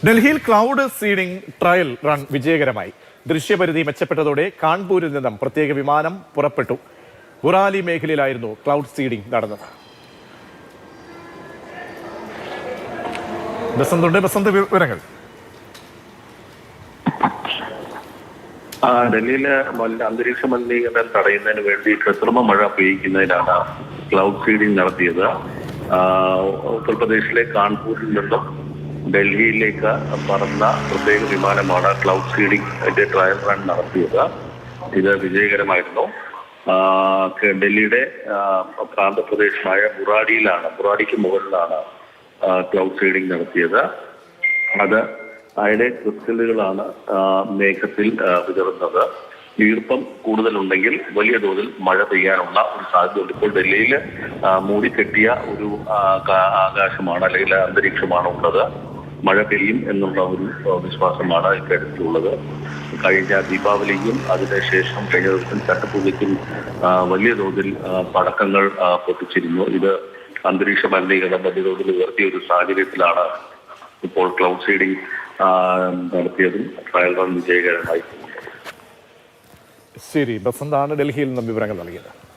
ഡൽഹിയിൽ cloud seeding trial run വിജയകരമായി. ദൃശ്യപരിധി മെച്ചപ്പെട്ടതോടെ കാൺപൂരിൽ നിന്നും പ്രത്യേക വിമാനം പുറപ്പെട്ടു. ബുറാലി മേഖലയിലായിരുന്നു ക്ലൗഡ് സീഡിംഗ് നടന്നത്. ബസന്ത് വിവരങ്ങൾ. ഡൽഹിയിലെ അന്തരീക്ഷ മലിനീകരണം തടയുന്നതിന് വേണ്ടി കൃത്രിമ മഴ പെയ്യിക്കുന്നതിനാണ് ക്ലൗഡ് സീഡിംഗ് നടത്തിയത്. ഉത്തർപ്രദേശിലെ കാൺപൂരിൽ നിന്നും ഡൽഹിയിലേക്ക് പറന്ന പ്രത്യേക വിമാനമാണ് ക്ലൗഡ് സീഡിംഗ് ട്രയൽ റൺ നടത്തിയത്. ഇത് വിജയകരമായിരുന്നു. ഡൽഹിയുടെ പ്രാന്തപ്രദേശമായ ബുറാഡിക്ക് മുകളിലാണ് ക്ലൗഡ് സീഡിംഗ് നടത്തിയത്. അത് അതിലെ ക്രിസ്റ്റലുകളാണ് മേഘത്തിൽ വിതറുന്നത്. ഈർപ്പം കൂടുതലുണ്ടെങ്കിൽ വലിയ തോതിൽ മഴ പെയ്യാനുള്ള ഒരു സാധ്യതയുണ്ട്. ഇപ്പോൾ ഡൽഹിയിൽ മൂടിക്കെട്ടിയ ഒരു ആകാശമാണ് അല്ലെങ്കിൽ അന്തരീക്ഷമാണ് ഉള്ളത്. മഴ പെയ്യും എന്നുള്ള ഒരു വിശ്വാസമാണ് ഇക്കാര്യത്തിലുള്ളത്. കഴിഞ്ഞ ദീപാവലിക്കും അതിനുശേഷം കഴിഞ്ഞ ദിവസം ചട്ടപ്പൂജയ്ക്കും വലിയ തോതിൽ പടക്കങ്ങൾ പൊട്ടിച്ചിരുന്നു. ഇത് അന്തരീക്ഷ മലിനീകരണം വലിയ തോതിൽ ഉയർത്തിയ ഒരു സാഹചര്യത്തിലാണ് ഇപ്പോൾ ക്ലൗഡ് സീഡിംഗ് നടത്തിയതും ട്രയൽ റൺ വിജയകരമായി. ശരി, ബസന്താണ് ഡൽഹിയിൽ നിന്നും വിവരങ്ങൾ നൽകിയത്.